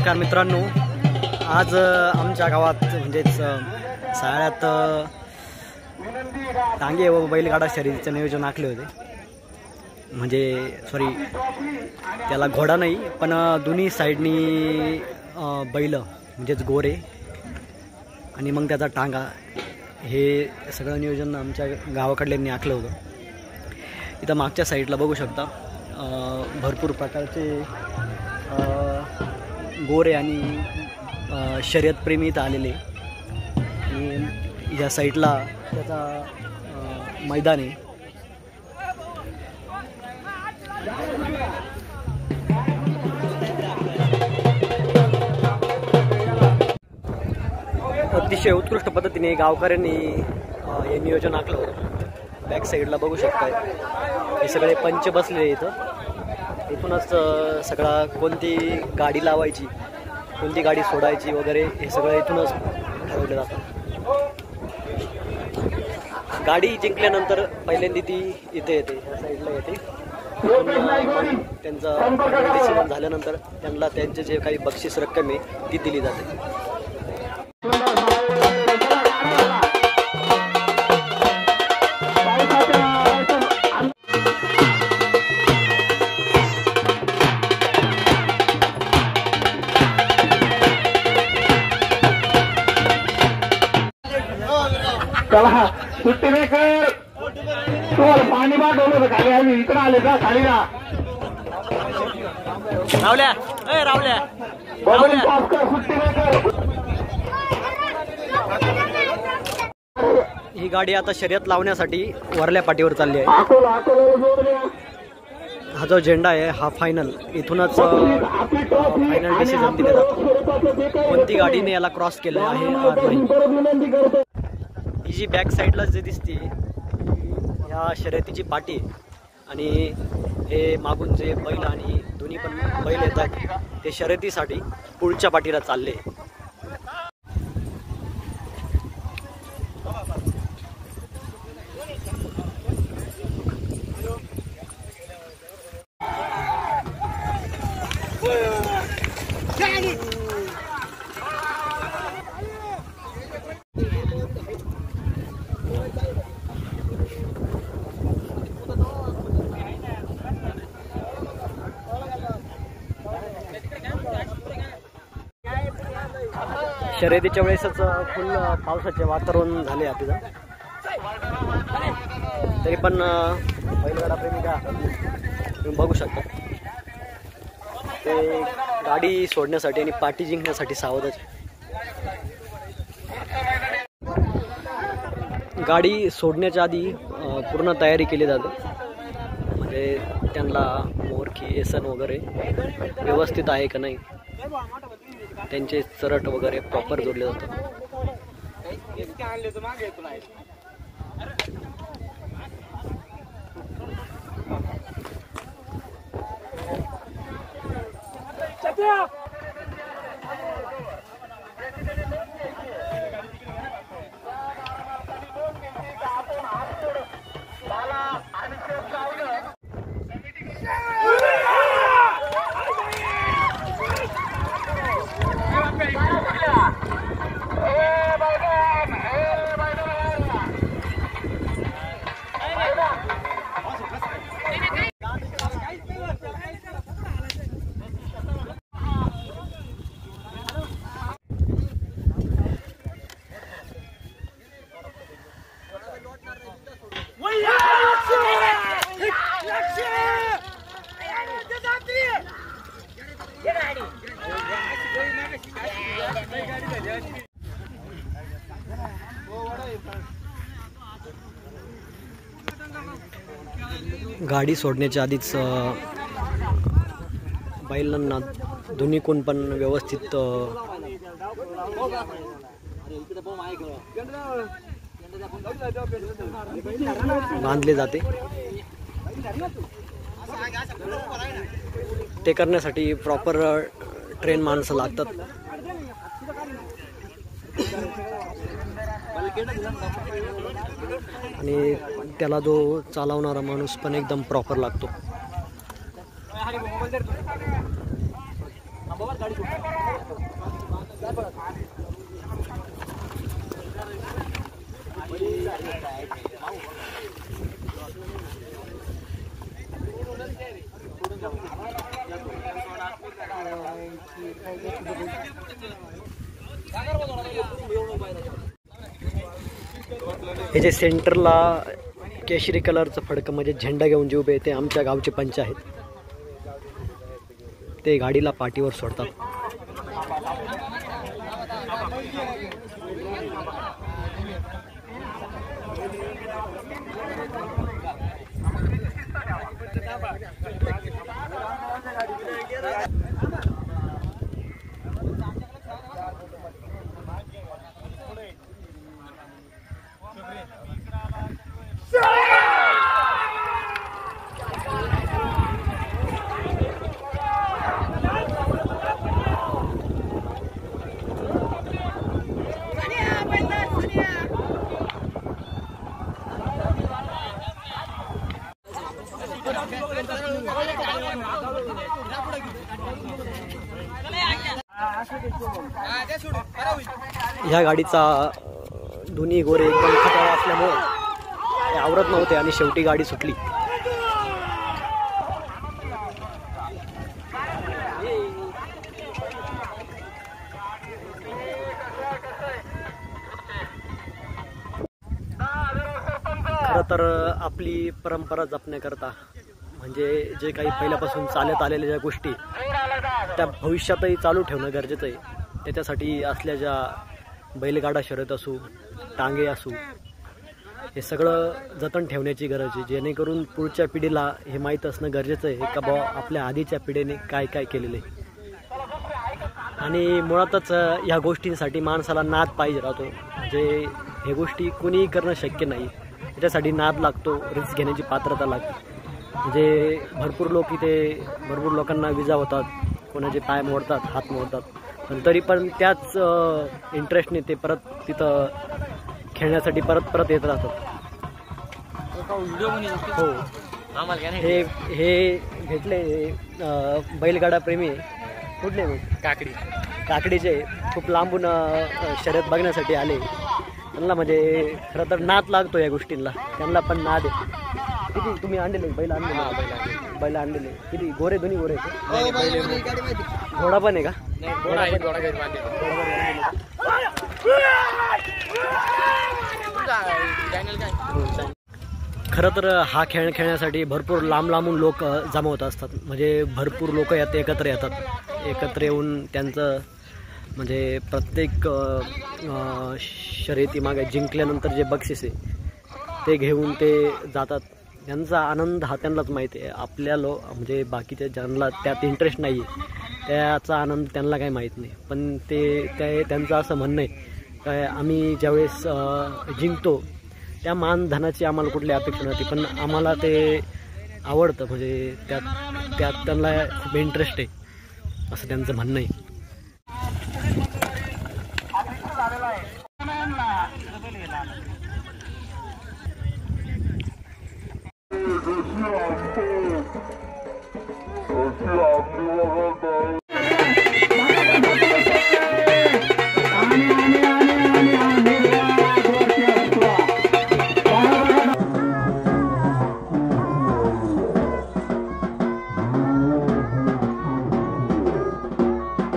नमस्कार मित्रांनो, आज आमच्या गावात म्हणजेच साळ्यात टांगे व बैलगाडा शर्यतीचे नियोजन आखले होते. म्हणजे सॉरी, त्याला घोडा नाही पण दोन्ही साईडनी बैल म्हणजेच गोरे आणि मग त्याचा टांगा, हे सगळं नियोजन आमच्या गावाकडल्यांनी आखलं होतं. इथं मागच्या साईडला बघू शकता भरपूर प्रकारचे गोरे आणि शर्यतप्रेमी इथं आलेले. आणि या साईडला त्याचा मैदान आहे. अतिशय उत्कृष्ट पद्धतीने गावकऱ्यांनी हे नियोजन आखलं होतं. बॅक साईडला बघू शकताय हे सगळे पंच बसलेले इथं. इथूनच सगळा कोणती गाडी लावायची, कोणती गाडी सोडायची वगैरे हे सगळं इथूनच ठरवलं जातं. गाडी जिंकल्यानंतर पहिल्यांदा ती इथे येते, या साईडला येते. त्यांचं डिसिजन झाल्यानंतर त्यांना त्यांचे जे काही बक्षीस रक्कम आहे ती दिली जाते. चला सुट्टी नाही कर, तोल पाणी बाटवलं खाली आम्ही इकडं आले का खालीला रावल्या रावल्या सुट्टी नाही कर. ही गाडी आता शर्यत लावण्यासाठी वरल्या पाटीवर चालली आहे. हा जो झेंडा आहे हा फायनल, इथूनच फायनल डिसिजन दिले जातं. कोणती गाडीने याला क्रॉस केलं आहे. ही जी बॅक साईडला जे दिसते ह्या शर्यतीची पाटी, आणि हे मागून जे बैल आणि दोन्ही पण बैल येतात ते शर्यतीसाठी पुढच्या पाटीला चालले. शर्यतीच्या वेळेसच फुल पावसाचे वातावरण झाले आहे तिथं. तरी पण बैलगाडा प्रेमी का तुम्ही बघू शकता ते गाडी सोडण्यासाठी आणि पाठी जिंकण्यासाठी सावधच. गाडी सोडण्याच्या आधी पूर्ण तयारी केली जाते. म्हणजे त्यांना मोरखी येसन वगैरे व्यवस्थित आहे का नाही, त्यांचे चरट वगैरे प्रॉपर जोडले जातात. गाडी सोडण्याच्या आधीच बैलांना दोन्ही कोण पण व्यवस्थित बांधले जाते. ते करण्यासाठी प्रॉपर ट्रेन माणसं लागतात. आणि त्याला जो चालवणारा माणूस पण एकदम प्रॉपर लागतो. हे जे सेंटरला केशरी कलरचं फडकं म्हणजे झेंडा घेऊन जे उभे ते आमच्या गावचे पंच आहेत. ते गाडीला पाठीवर सोडतात. ह्या गाडीचा दोन्ही गोरे एकदम खटारा असल्यामुळे ते आवरत नव्हते आणि शेवटी गाडी सुटली. खरं तर आपली परंपरा जपण्याकरता म्हणजे जे काही पहिल्यापासून चालत आलेल्या ज्या गोष्टी त्या भविष्यातही चालू ठेवणं गरजेचं आहे. त्याच्यासाठी असल्या ज्या बैलगाडा शर्यत असू, टांगे असू, हे सगळं जतन ठेवण्याची गरज आहे, जेणेकरून पुढच्या पिढीला हे माहीत असणं गरजेचं आहे का बा आपल्या आधीच्या पिढीने काय काय केलेलं आहे. आणि मुळातच ह्या गोष्टींसाठी माणसाला नाद पाहिजे राहतो. म्हणजे हे गोष्टी कुणीही करणं शक्य नाही. त्याच्यासाठी नाद लागतो, रिस्क घेण्याची पात्रता लागते. म्हणजे भरपूर लोकांना विजा होतात, कोणाचे पाय मोडतात, हात मोडतात, पण तरी पण त्याच इंटरेस्टने ते परत तिथं खेळण्यासाठी परत येत राहतात. हो, हे भेटले बैलगाडा प्रेमी कुठले काकडीचे खूप लांबून शर्यत बघण्यासाठी आले. त्यांना म्हणजे खरं तर नाद लागतो या गोष्टींना, त्यांना पण नाद आहे. किती तुम्ही आणलेले बैल आणलेले किती गोरे, दोन्ही गोरे घोडा पण आहे का? खरं तर हा खेळ खेळण्यासाठी भरपूर लांबून लोक जमा होत असतात. म्हणजे भरपूर लोक यात एकत्र येऊन त्यांचं म्हणजे प्रत्येक शर्यतीमागे जिंकल्यानंतर जे बक्षीस आहे ते घेऊन ते जातात. त्यांचा आनंद हा त्यांनाच माहिती आहे. आपल्या म्हणजे बाकीच्या ज्यांना त्यात इंटरेस्ट नाही आहे त्याचा आनंद त्यांना काही माहीत नाही. पण त्यांचं असं म्हणणं आहे काय आम्ही ज्यावेळेस जिंकतो त्या मानधनाची आम्हाला कुठली अपेक्षा नव्हती, पण आम्हाला ते आवडतं. म्हणजे त्यात त्यांना खूप इंटरेस्ट आहे असं त्यांचं म्हणणं आहे.